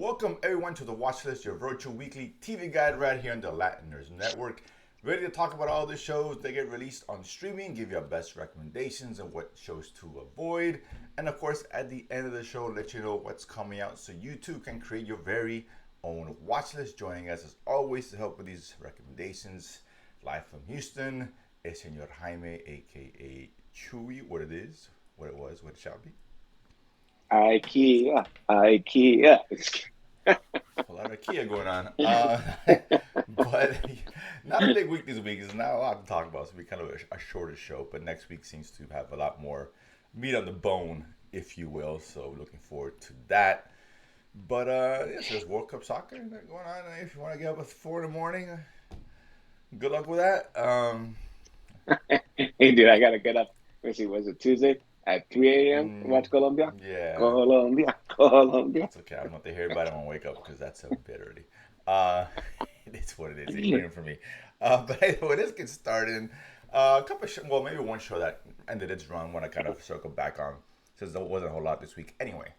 Welcome everyone to the Watchlist, your virtual weekly TV guide right here on the Latiners Network. Ready to talk about all the shows that get released on streaming, give you our best recommendations and what shows to avoid. And of course, at the end of the show, let you know what's coming out so you too can create your very own watchlist. Joining us as always to help with these recommendations, live from Houston, es Señor Jaime, aka Chewy, what it is, what it was, what it shall be. IKEA. A lot of IKEA going on. But not a big week this week. There's not a lot to talk about. So it'll be kind of a shorter show. But next week seems to have a lot more meat on the bone, if you will. So looking forward to that. But yes, there's World Cup soccer going on. If you want to get up at 4 in the morning, good luck with that. Hey, dude, I gotta get up. Let's see, was it Tuesday at 3 a.m. to watch Colombia? Yeah. Colombia. It's okay. I don't have to hear about it when I wake up because that's a bit early. It's what it is. Even for me. But anyway, let's get started. A couple of well, maybe one show that ended its run when I kind of circle back on, since there wasn't a whole lot this week anyway.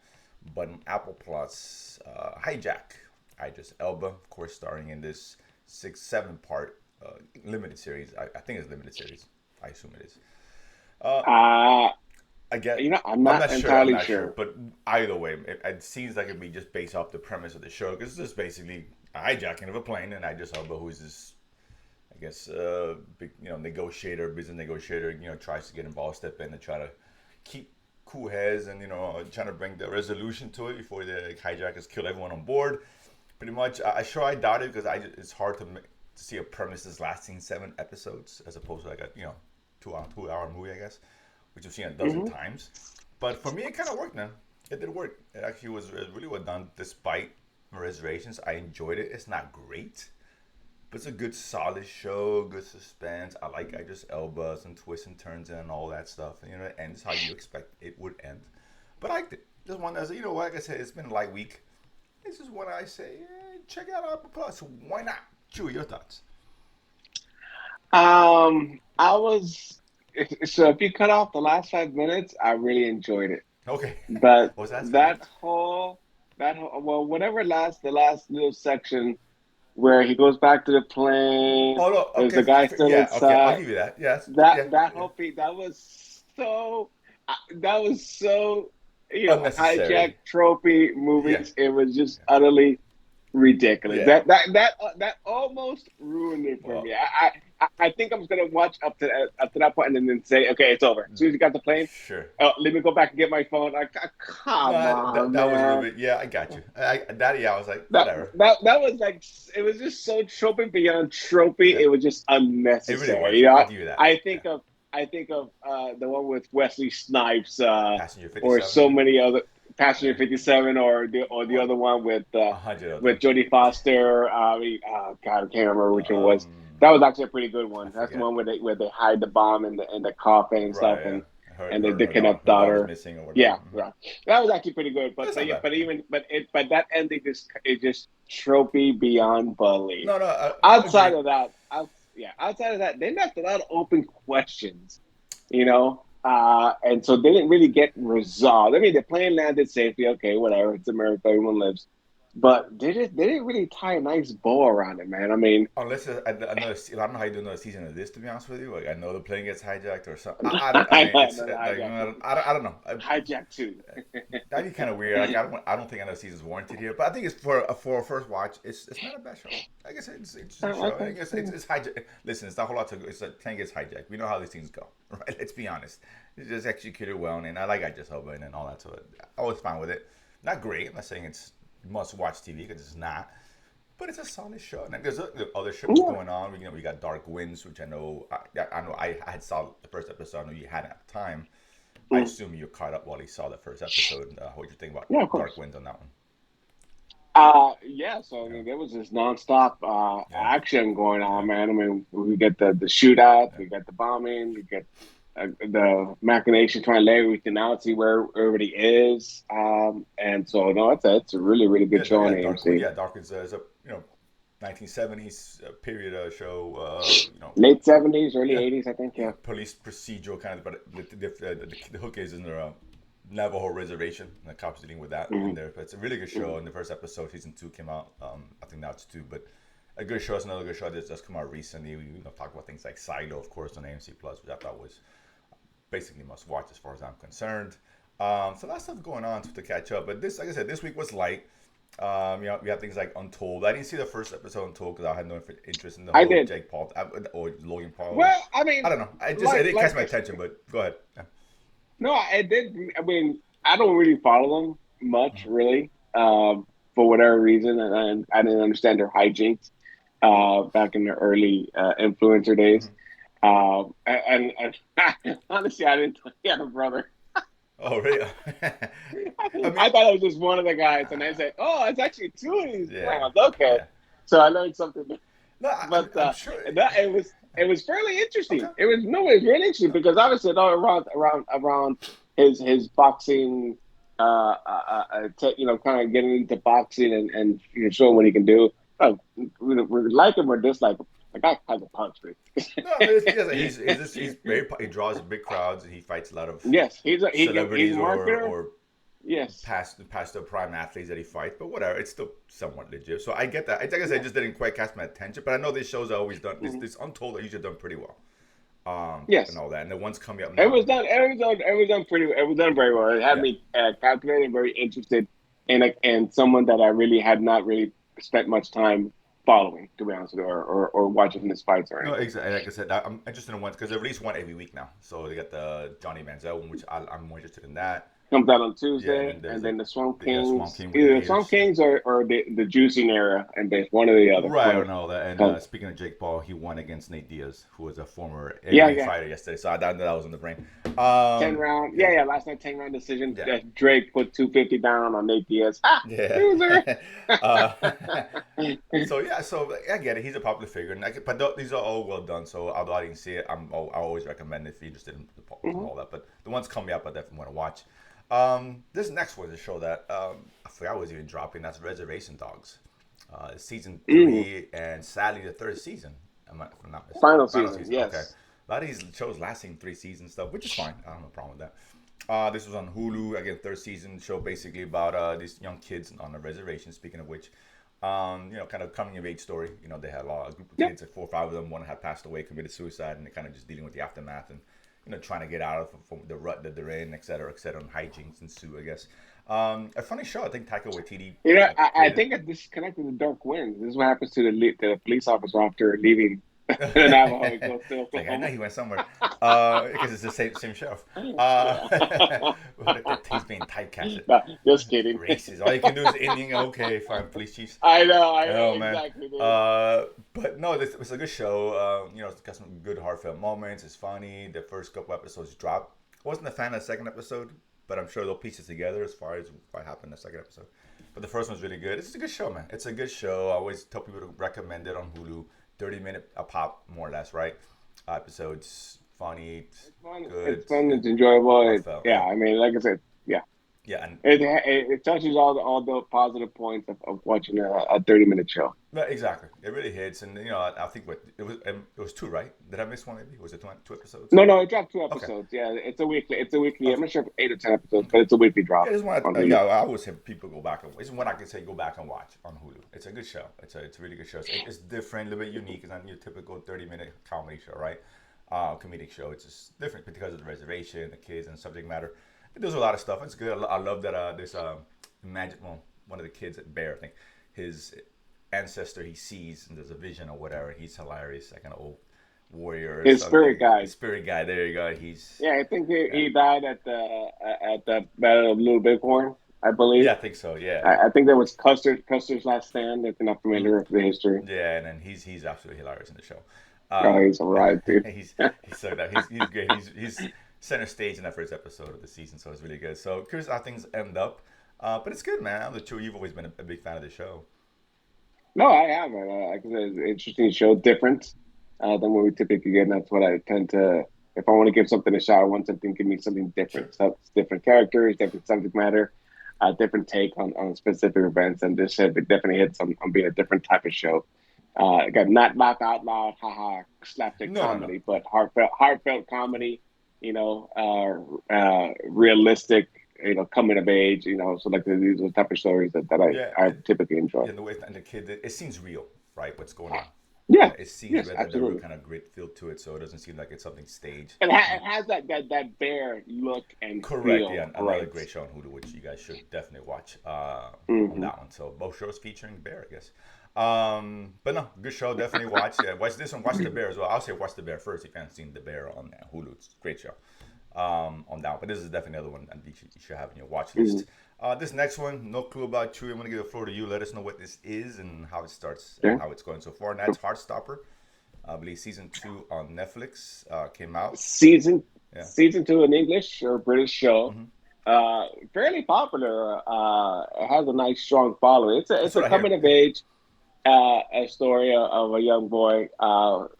But Apple Plus, Hijack, Idris Elba, of course, starring in this 6-7 part limited series. I think it's limited series. I assume it is. I get. I'm not entirely sure. But either way, it seems like it'd be just based off the premise of the show, because it's just basically a hijacking of a plane, and Idris Elba, who is this, I guess, big, business negotiator, tries to get involved, step in, and try to keep cool heads, and trying to bring the resolution to it before the hijackers kill everyone on board. Pretty much, I doubt it, because it's hard to see a premise that's lasting 7 episodes as opposed to like a 2-hour movie, I guess, which I've seen a dozen times. But for me, it kind of worked, man. It did work. It actually was really well done, despite my reservations. I enjoyed it. It's not great, but it's a good, solid show, good suspense. I like Idris Elba, some twists and turns and all that stuff. And, it ends how you expect it would end. But I liked it. Just one that's, like I said, it's been a light week. This is what I say, check out Apple Plus. Why not? Chewy, your thoughts? So if you cut off the last 5 minutes, I really enjoyed it. Okay. But Was that whatever the last little section where he goes back to the plane. Oh no, okay. There's the guy still inside. Okay, I'll give you that. Yes. That was so hijack trophy movies. Yeah. It was just utterly ridiculous. Yeah. That almost ruined it for me. I think I'm just gonna watch up to that point and then say, okay, it's over. As soon as you got the plane, sure. Let me go back and get my phone. Come on, that was a little bit. Yeah, I got you. I was like, whatever. That was like, it was just so tropey beyond tropey. Yeah. It was just unnecessary. It really was. I'll give you that. I think of the one with Wesley Snipes, or so many other. Passenger 57, or the other one with Jodie Foster. God, I can't remember which one it was. That was actually a pretty good one. That's the one where they hide the bomb in the coffin and stuff, and they kidnap daughter. Missing or yeah, right. That was actually pretty good. But that ending just tropey beyond belief. No. Outside of that, they left a lot of open questions. And so they didn't really get resolved. I mean, the plane landed safely. Okay, whatever. It's America. Everyone lives. But they didn't really tie a nice bow around it, man. I mean, unless I don't know how you do another season of this. To be honest with you, like I know the plane gets hijacked or something. I don't know. Hijacked too. That'd be kind of weird. Like I don't think another season's warranted here. But I think it's for a first watch. It's not a bad show. I guess it's a show. I guess it's hijacked. Listen, it's not a whole lot to go. It's a plane gets hijacked. We know how these things go, right? Let's be honest. It's just executed well, and I like Idris Elba and all that. So I was fine with it. Not great. I'm not saying it's must-watch TV, because it's not, but it's a solid show. And there's other shows going on. We got Dark Winds, which I know I had saw the first episode. I know you hadn't at the time. I assume you caught up while you saw the first episode. What did you think about Dark Winds on that one? So there was this nonstop action going on, man. I mean, we get the shootout, we get the bombing, we get the machination trying to lay everything out, see where everybody is, and so it's a really, really good show on AMC. Dark is a 1970s period show. Late 70s, early 80s, I think. Yeah, police procedural kind of, but the hook is in Navajo Reservation, and the cops dealing with that in there. But it's a really good show. And the first episode, season 2 came out. I think now it's 2, but a good show. It's another good show that's just come out recently. We talk about things like Silo, of course, on AMC Plus, which I thought was basically must watch as far as I'm concerned. So a lot of stuff going on to catch up. But this, like I said, this week was light. We have things like Untold. I didn't see the first episode of Untold because I had no interest in the whole Jake Paul or Logan Paul. Well, I mean, I don't know. It didn't catch my attention. But go ahead. Yeah. No, it did. I mean, I don't really follow them much, really, for whatever reason, and I didn't understand their hijinks back in the early influencer days. And honestly, I didn't think he had a brother. Oh, really? I thought it was just one of the guys, and I said, "Oh, it's actually 2 of these clowns." Okay, so I learned something. No, but I'm sure it was fairly interesting. Okay. It was really interesting because obviously around his boxing, kind of getting into boxing and showing what he can do. We like him or dislike him. The guy has a punch, man. No, he draws big crowds. And he fights a lot of celebrities or past the prime athletes that he fights. But whatever, it's still somewhat legit. So I get that. I guess I just didn't quite catch my attention. But I know these shows are always done. This Untold are usually done pretty well. And all that. And the ones coming up now. It was done very well. It had me calculated, very interested in someone that I really had not really spent much time following, to be honest with you, or watching his fights or anything. No, exactly. Like I said, I'm interested in one because they release one every week now. So they got the Johnny Manziel one, which I'm more interested in that. Comes out on Tuesday, and then the Swamp Kings. Either the Swamp Kings or the Juicing era, and one or the other. Right, I don't know that. And speaking of Jake Paul, he won against Nate Diaz, who was a former MMA fighter yesterday. So I thought that was in the brain. 10-round, last night 10-round decision. Yeah. Drake put 250 down on Nate Diaz. Loser. So I get it. He's a popular figure, but these are all well done. So although I didn't see it, I always recommend it if you're interested in the Paul and all that. But the ones coming up, I definitely want to watch. This next one is a show that I forgot was even dropping. That's Reservation Dogs, season 3, and sadly the 3rd season. Final season. Yes. Okay. A lot of these shows lasting 3 seasons stuff, which is fine. I don't have a problem with that. This was on Hulu. Again, 3rd season show basically about these young kids on a reservation. Speaking of which, kind of coming of age story. They had a group of kids, like 4 or 5 of them. One had passed away, committed suicide, and they're kind of just dealing with the aftermath and trying to get out of from the rut that they're in, et cetera, and hijinks ensue, I guess. A funny show. I think Taika Waititi. I think this is connected to Dark Winds. This is what happens to the police officer after leaving the Navajo. I know he went somewhere because it's the same show. He's being typecasted. No, just kidding. Racist. All you can do is Indian. Okay, fine, police chiefs. I know, man. Exactly. But no, it's a good show. It's got some good heartfelt moments. It's funny. The first couple episodes dropped. I wasn't a fan of the second episode, but I'm sure they'll piece it together as far as what happened in the second episode. But the first one's really good. It's a good show, man. It's a good show. I always tell people to recommend it on Hulu. 30-minute a pop, more or less, right? Episodes, funny, it's fun. Good. It's fun. It's enjoyable. I mean, like I said, yeah, and it touches all the positive points of watching a 30-minute show. Exactly, it really hits, and I think it was 2, right? Did I miss one? Maybe was it 2 episodes? No, it dropped 2 episodes. Okay. Yeah, it's a weekly. Okay. I'm not sure if 8 or 10 episodes, but it's a weekly drop. I always have people go back and watch. It's one I can say go back and watch on Hulu. It's a good show. It's a really good show. It's different, a little bit unique. It's not your typical 30-minute comedy show, right? Comedic show. It's just different because of the reservation, the kids, and subject matter. It does a lot of stuff. It's good. I love that there's one of the kids at Bear, I think, his ancestor he sees and there's a vision or whatever. He's hilarious, like an old warrior. His spirit guide. Spirit guide. There you go. I think he died at the Battle of Little Bighorn, I believe. Yeah, I think so. Yeah. I think that was Custer's last stand. If you're not familiar with the history. Yeah, and then he's absolutely hilarious in the show. He's alright, dude. he's so that he's great. He's center stage in that first episode of the season, so it's really good. So curious how things end up, but it's good, man. I'm sure you've always been a big fan of the show. No, I have. Like I said, it's an interesting show, different than what we typically get, and that's what I tend to. If I want to give something a shot, I want something to give me something different. So it's different characters, different subject matter, different take on specific events, and this definitely hits on being a different type of show. Got not laugh out loud, haha, slapstick comedy, but heartfelt comedy. Realistic coming of age, so like these are the type of stories that I typically enjoy. Yeah, the way and the kid, it seems real, right? What's going on? Yeah, it seems that the real kind of grit feel to it, so it doesn't seem like it's something staged. And it has that bear look and correct. Feel, yeah, another great show on Hulu, which you guys should definitely watch on that one. So both shows featuring Bear, I guess. But no, good show. Definitely watch. Yeah, watch this one. Watch The Bear as well. I'll say watch The Bear first if you haven't seen The Bear on Hulu. It's a great show. On that one. But this is definitely another one that you should have in your watch list. This next one, no clue about Chewy. I'm going to give the floor to you. Let us know what this is and how it starts and how it's going so far. And that's Heartstopper. I believe season 2 on Netflix came out. Season 2 in English or British show. Fairly popular. It has a nice, strong following. It's a coming of age a story of a young boy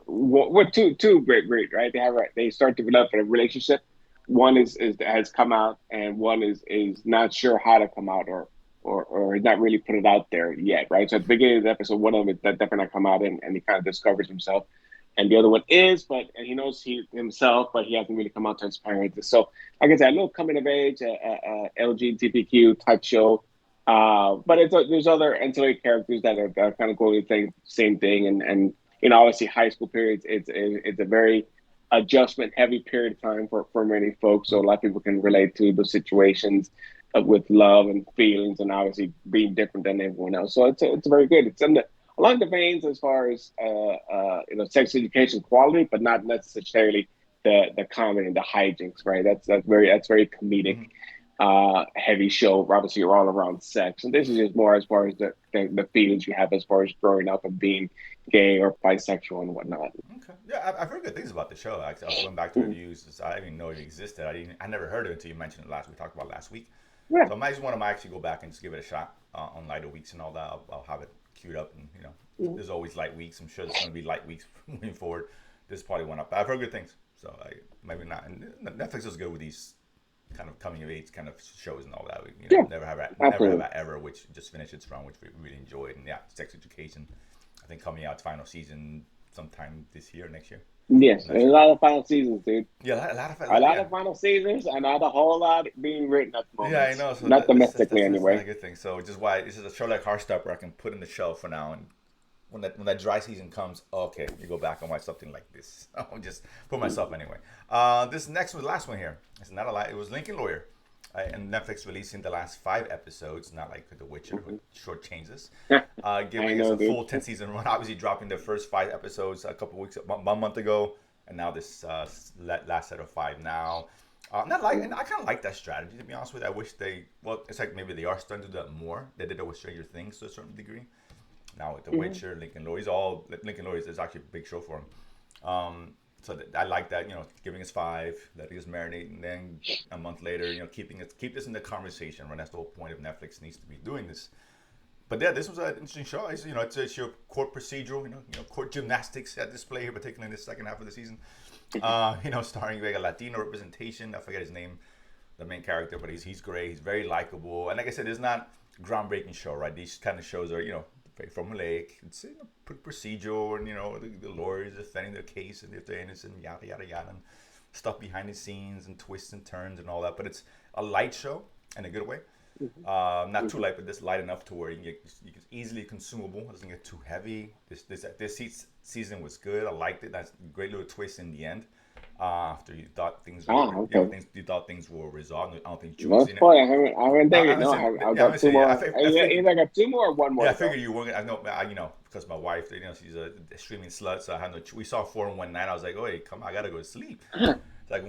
with two great, right? They start to develop a relationship. One has come out, and one is not sure how to come out or not really put it out there yet, right? So at the beginning of the episode, one of them is that definitely not come out, and he kind of discovers himself. And the other one is, and he knows himself, but he hasn't really come out to his parents. So, like I said, a little coming of age, LGBTQ type show. But there's other ancillary characters that are kind of going the same thing. And obviously high school periods, it's a very adjustment heavy period of time for many folks. So a lot of people can relate to the situations with love and feelings and obviously being different than everyone else. So it's very good. It's along the veins as far as sex education quality, but not necessarily the comedy and the hijinks, right? That's very comedic, heavy show. Obviously, you're all around sex, and this is just more as far as the feelings you have as far as growing up and being gay or bisexual and whatnot. Okay, yeah, I've heard good things about the show. I was going back to reviews. I didn't even know it existed. I never heard of it until you mentioned it we talked about last week. Yeah. So I might just want to actually go back and just give it a shot on lighter weeks and all that. I'll have it queued up, and there's always light weeks. I'm sure there's going to be light weeks moving forward. This probably went up. I've heard good things, so maybe not. And Netflix is good with these kind of coming of age kind of shows and all that. Never have that ever, which just finished its run, which we really enjoyed. And sex education, I think coming out its final season sometime this year, next year. Yes, there's a lot of final seasons, dude. Yeah, a lot of final seasons, and not a whole lot being written at the moment. Yeah, I know. So not domestically anyway. That's a good thing. So, which is why this is a show like Heartstopper I can put in the shelf for now, and when that dry season comes, okay, you go back and watch something like this. I'll just for myself anyway. This next one, last one here. It's not a lie. It was Lincoln Lawyer, and Netflix releasing the last 5 episodes, not like The Witcher, which shortchanges us, giving us a full 10-season run. Obviously, dropping the first 5 episodes a month ago, and now this last set of 5 now. And I kind of like that strategy, to be honest with you. I wish it's like maybe they are starting to do that more. They did it with Stranger Things to a certain degree. Now with The Witcher, Lincoln Lawyer, Lincoln Lawyer is actually a big show for him. So I like that, giving us 5, letting us marinate, and then a month later, keep this in the conversation, right? That's the whole point of Netflix needs to be doing this. But yeah, this was an interesting show. It's your court procedural, court gymnastics at display here, particularly in the second half of the season. Starring like a Latino representation. I forget his name, the main character, but he's great. He's very likable, and like I said, it's not groundbreaking show, right? These kind of shows are, very formulaic. It's procedural, and the lawyers defending their case, and if they're innocent, yada yada yada, and stuff behind the scenes and twists and turns and all that. But it's a light show in a good way. Not too light, but just light enough to where you can easily consumable. It doesn't get too heavy. This season was good. I liked it. That's a great little twist in the end. After you thought things were resolved. I don't think Jules seen it. I haven't done it. No, I've got 2 more. I got 2 more or 1 more. Yeah, I figured you weren't. I know, because my wife, she's a streaming slut, so I had no. We saw 4 in one night. I was like, oh, hey, come on, I gotta go to sleep. Like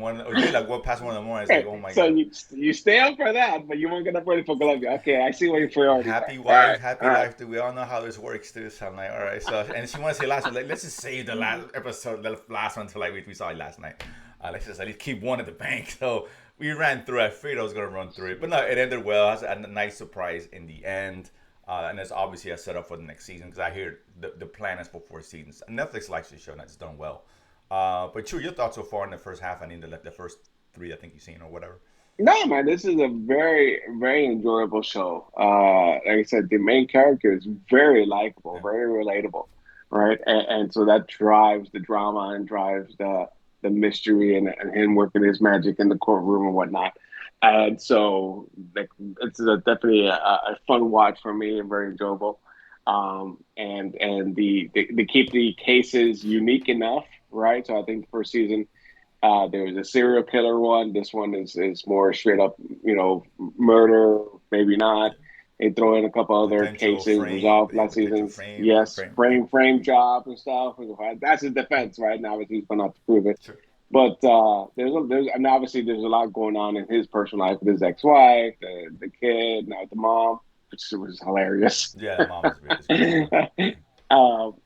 past 1 in the morning. It's like, oh my god. So you stay up for that, but you weren't gonna put it for Colombia. Okay, I see what your priorities are. Happy wife, happy life. Dude, we all know how this works, too. So I'm like, all right. So and she wants to say last one. Like, let's just save the last episode, the last one until we saw it last night. Let's just at least keep one at the bank. So we ran through it. I figured I was gonna run through it, but no, it ended well. It had a nice surprise in the end. And it's obviously a setup for the next season, because I hear the plan is for 4 seasons. Netflix likes this show, and it's done well. But Chu, your thoughts so far in the first half? I mean, the first 3 I think you've seen or whatever. No, man, this is a very, very enjoyable show. Like I said, the main character is very likable, very relatable, right? And so that drives the drama and drives the mystery and him working his magic in the courtroom and whatnot. And so, like, it's definitely a fun watch for me and very enjoyable. And they keep the cases unique enough, right? So I think the first season there was a serial killer one. This one is more straight up, murder, maybe not. They throw in a couple other Potential cases frame, resolved last potential seasons. frame, Yes, frame. frame job and stuff. That's his defense, right? Now he's going to have to prove it. Sure. But and obviously there's a lot going on in his personal life with his ex-wife, the kid, now the mom, which was hilarious. Yeah, the mom is great.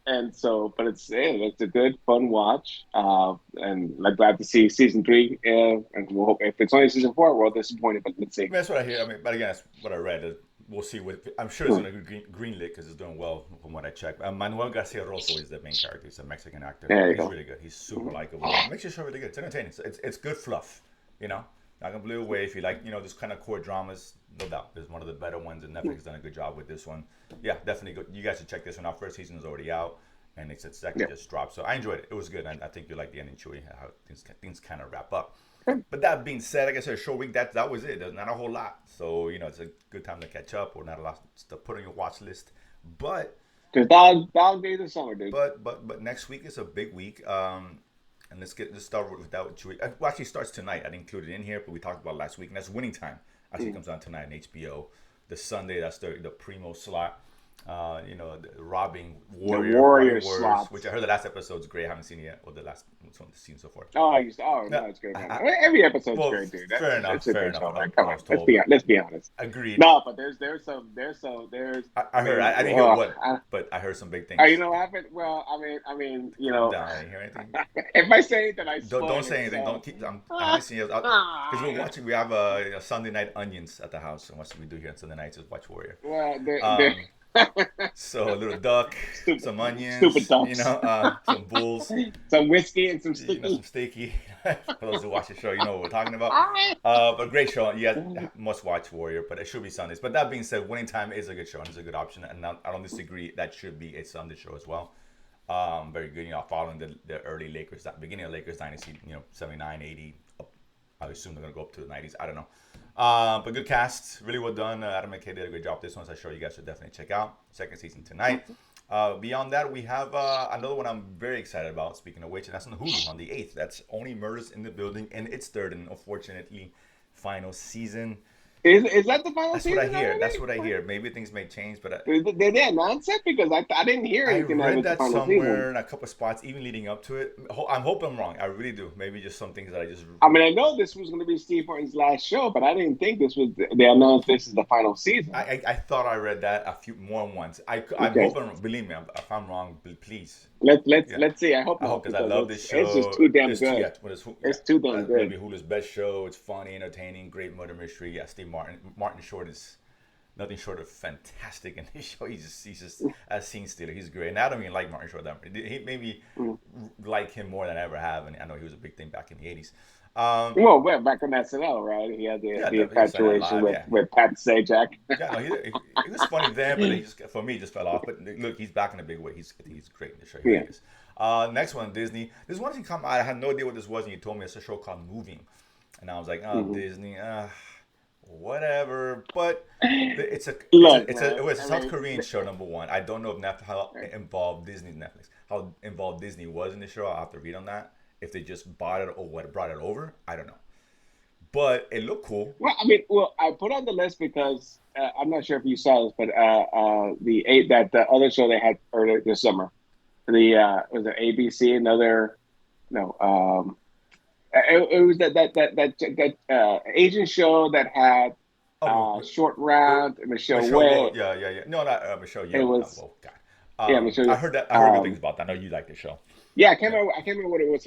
And so, but it's a good, fun watch. And like glad to see season 3. And we'll hope if it's only season 4, we're disappointed. But let's see. That's what I hear. I mean, but again, that's what I read. We'll see. I'm sure it's going to be greenlit because it's doing well from what I checked. Manuel Garcia Rosso is the main character. He's a Mexican actor. There you He's go. really good. He's super likable. Makes your show really good. It's entertaining. It's good fluff. Not gonna blow away if you like. This kind of core dramas. No doubt, there's one of the better ones, and Netflix has done a good job with this one. Yeah, definitely good. You guys should check this one out. First season is already out, and it's second just dropped. So I enjoyed it. It was good. I think you like the ending, Chewy, how things kind of wrap up. But that being said, like I said, a short week, that was it. There's not a whole lot. So, it's a good time to catch up or not a lot to put on your watch list. But There's dog days of summer, dude. But next week is a big week. And let's start with that. Well, actually starts tonight. I didn't include it in here, but we talked about last week, and that's Winning Time. Actually comes on tonight on HBO. The Sunday, that's the primo slot. Robbing Warrior slot, which I heard the last episode's great. I haven't seen it yet, or the last one seen so far. No, it's great. Every episode's great, dude. Fair enough. Come on, let's be honest. Agreed. No, but there's. I heard. I didn't hear what, but I heard some big things. You know what happened? Well, I mean, I didn't hear anything. If I say anything, don't say anything. Don't keep. I haven't seen it because we're watching. We have a Sunday night onions at the house, and what we do here on Sunday nights is watch Warrior. Well, so a little duck, some onions, stupid ducks. Some bulls, some whiskey, and some sticky. Some sticky. For those who watch the show, you know what we're talking about. But great show. Yeah, must watch Warrior, but it should be Sundays. But that being said, Winning Time is a good show and it's a good option, and I don't disagree. That should be a Sunday show as well. Very good. Following the early Lakers, that beginning of Lakers dynasty. 79, 80. I assume they're gonna go up to the 90s. I don't know. But good cast, really well done. Adam McKay did a great job this one, so I'm sure you guys should definitely check out. Second season tonight. Beyond that, we have another one I'm very excited about, speaking of which, and that's on Hulu on the 8th. That's Only Murders in the Building, and its third and unfortunately final season. Is that the final season? That's what I hear. That's what I hear. Maybe things may change, but did they announce it? Because I didn't hear anything. I read that somewhere in a couple of spots, even leading up to it. I'm hoping I'm wrong. I really do. Maybe just some things that I just. I mean, I know this was going to be Steve Martin's last show, but I didn't think this was. They announced this is the final season. I thought I read that a few more than once. I'm hoping. Believe me, if I'm wrong, please. Let's see. I hope because I love this show. It's just too damn good. It's too damn good. Maybe Hulu's best show. It's funny, entertaining, great murder mystery. Yeah, Steve Martin Short is nothing short of fantastic in this show. He's just a scene stealer. He's great. And I don't even like Martin Short that much. He made me like him more than I ever have. And I know he was a big thing back in the 80s. Well, back on SNL, right? He had the infatuation with Pat Sajak. He was funny then, but for me, just fell off. But look, he's back in a big way. He's great in the show. He is. Next one, Disney. This one didn't come. I had no idea what this was, and you told me it's a show called Moving, and I was like, Disney, whatever. But it's a South Korean show. Number one, I don't know if how involved Netflix, how involved Disney was in the show. I'll have to read on that. If they just bought it or what brought it over, I don't know. But it looked cool. Well, I put on the list because I'm not sure if you saw this, but the other show they had earlier this summer, was it ABC? It was that Asian show that had Short Round, Michelle Yeoh. Yeah. No, not Michelle Yeoh. It was. Michelle Yeoh. I heard that. I heard good things about that. I know you like the show. Yeah, I can't remember what it was.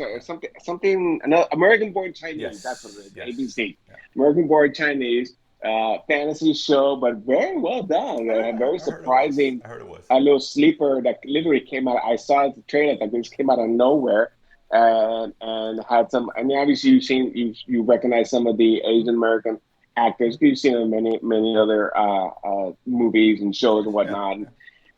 Something. American Born Chinese. Yes. That's what it is. Yes. ABC. Yeah. American Born Chinese. Fantasy show, but very well done. Very surprising. I heard it was a little sleeper that literally came out. I saw the trailer that just came out of nowhere, and had some. I mean, obviously you recognize some of the Asian American actors. You've seen them in many other movies and shows and whatnot.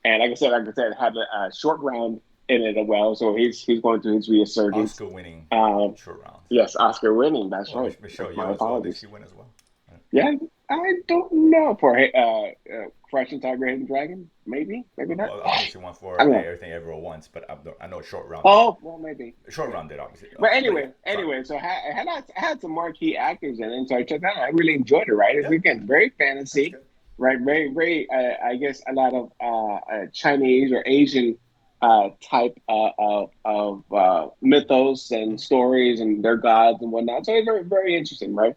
And like I said, had a Short Round in it as well. So he's going through his resurgence. Oscar winning Short Round. Yes, Oscar winning. That's right. Michelle Yeoh as well. Did she win as well? Yeah, I don't know for Crouching Tiger, Hidden Dragon. Maybe, maybe not. Well, I think she won I for don't know. Everything Everywhere Once, but I know Short Round did. Oh, well, maybe. Short Yeah. Round did, obviously. But But yeah, anyway, sorry. so I had some marquee actors in it, so I checked that out. I really enjoyed it. Right, it's Yeah, again very that's fantasy, good. right? Very, very. I guess a lot of Chinese or Asian type mythos and Mhm. stories and their gods and whatnot. So it's very, very interesting, right?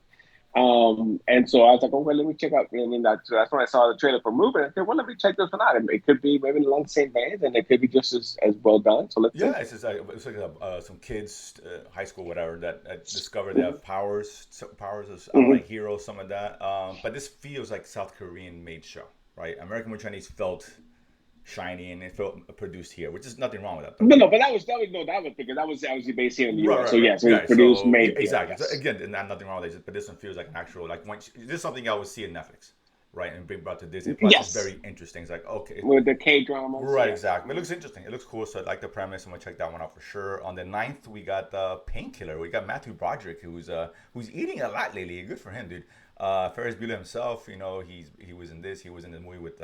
And so I was like, oh, well, let me check out. And then that's when I saw the trailer for Move. And I said, well, let me check this one out. It could be maybe along the same veins, and it could be just as well done. So let's see. Yeah, it's like some kids, high school, whatever, that discover they have powers. Powers as I don't Hmm. like heroes, some of that. But this feels like South Korean made show, right? American with Chinese felt shiny and it felt produced here, which is nothing wrong with that, though. No, no, but that was because that was obviously based here in the Right, U.S. right, So right. yes, it was Yeah, produced, so made here. exactly. So Yes. again, and nothing wrong with it, but this one feels like an actual like this is something I would see in Netflix, right, and bring brought to Disney. Plus, it's Yes, very interesting. It's like okay, with the K dramas. right, Yes. exactly. It looks interesting. It looks cool. So I like the premise. I'm gonna check that one out for sure. On the 9th, we got Painkiller. We got Matthew Broderick, who's eating a lot lately. Good for him, dude. Ferris Bueller himself, he was in this. He was in the movie with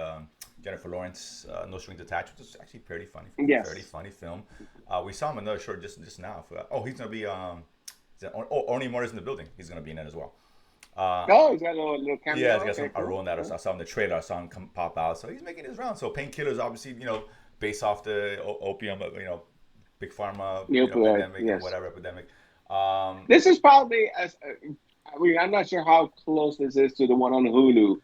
Jennifer Lawrence, No Strings Attached, which is actually pretty funny, fairly Yes. funny film. We saw him in another short just now. Oh, he's gonna be Orny Moore's in the building. He's gonna be in it as well. Uh, Oh, he's got a little yeah, he's cameo. got Okay, some a cool. role in that. I saw him in the trailer. I saw him pop out. So he's making his round. So Painkiller is obviously based off the opium, big pharma, Opioid. pandemic and Yes. whatever epidemic. Um, This is probably as I mean, I'm not sure how close this is to the one on Hulu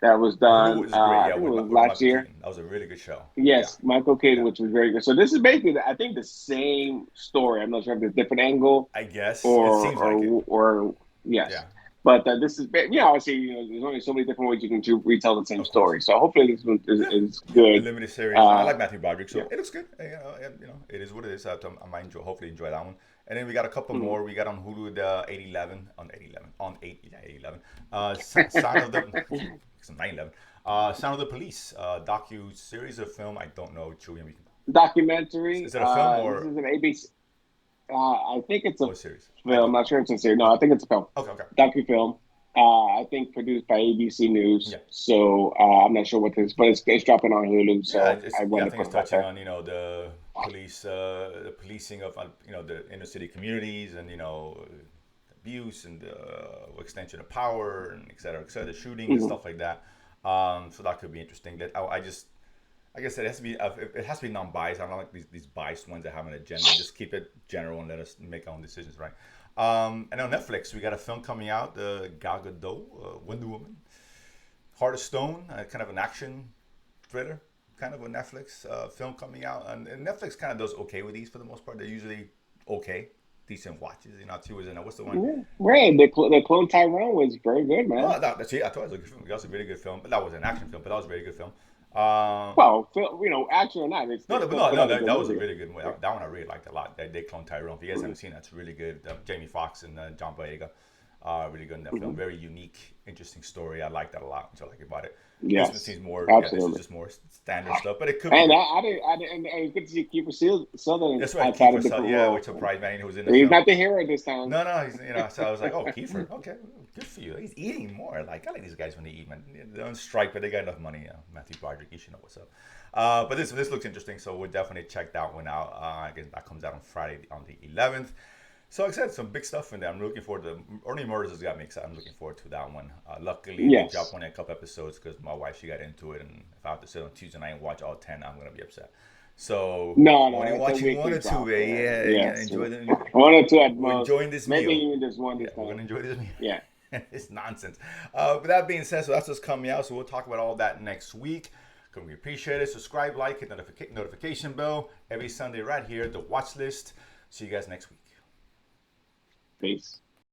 that was done. Hulu is great. I Yeah, think it was with last Michael year. Keaton. That was a really good show. Yeah, Yes, Michael Keaton, yeah. which was very good. So this is basically, I think, the same story. I'm not sure if it's a different angle I guess it or seems like it. yes, Yeah, but this is obviously there's only so many different ways you can retell the same of course. story. So hopefully this one Yeah, is yeah. A good. limited series. I Uh, like Matthew Broderick, yeah. so it looks good. It is what it is. I might hopefully enjoy that one. And then we got a couple Mhm. more. We got on Hulu the 811 on 811 on 811. Sound of the it's 911. Sound of the Police. Docu series of film. I don't know, Julian. Documentary. Is it a film This or is an ABC. I think it's a a series? I film. I'm don't know. not sure it's a series. No, I think it's a film. Okay, okay. Docu-film. I think produced by ABC News. Yeah. So I'm not sure what this, but it's dropping on Hulu. So I I wanted to think put it's it out touching there. on the policing of the inner city communities and abuse and extension of power and et cetera, shooting and Hmm. stuff like that. So that could be interesting. That I just like I said, it has to be non-biased. I don't like these biased ones that have an agenda. Just keep it general and let us make our own decisions, right? And on Netflix, we got a film coming out, Gal Gadot, Wonder Woman, Heart of Stone, kind of an action thriller, kind of a Netflix film coming out. And Netflix kind of does okay with these for the most part. They're usually okay, decent watches. She was in what's the one? Yeah. Right. The Clone Tyrone was very good, man. Oh, that's it. I thought it was a good film. That was a really good film. But that was an action film, but that was a very good film. Well, action or not, No, they no, but still no, put no, out a good that was a movie. really good movie. That one I really liked a lot. They clone Tyrone. If you guys haven't seen it, it's really good. Jamie Foxx and John Boyega, really good in that film. Hmm. Very unique, interesting story. I like that a lot. Which I like about it. This one Yes, seems more, yeah. This is absolutely. just more standard stuff, but it could be And good. I didn't, and it's good to see Sutherland That's right, outside a Kiefer. different Yeah, role. which surprised me. Who was in the He's film? not the hero this time. No, no, So I was like, oh, Kiefer. Okay, good for you. He's eating more. Like I like these guys when they eat, man. They're on strike, but they got enough money. Matthew Broderick, you should know what's up. But this looks interesting, so we'll definitely check that one out. I guess that comes out on Friday on the 11th. So like I said, some big stuff in there. I'm looking forward to Early Murders has got me excited. I'm looking forward to that one. Luckily, they dropped Yes. one in a couple episodes because my wife, she got into it. And if I have to sit on Tuesday night and watch all 10, I'm going to be upset. So No, only it's a watching one weekly or two, drop. yeah, Yes. enjoy the, One or two at we're most. enjoying this Maybe meal. even just one Yeah, this we're going time. to enjoy this meal. Yeah. It's nonsense. But that being said, so that's what's coming out. So we'll talk about all that next week. We appreciate it. Subscribe, like, hit notification bell every Sunday right here, the watch list. See you guys next week. Peace.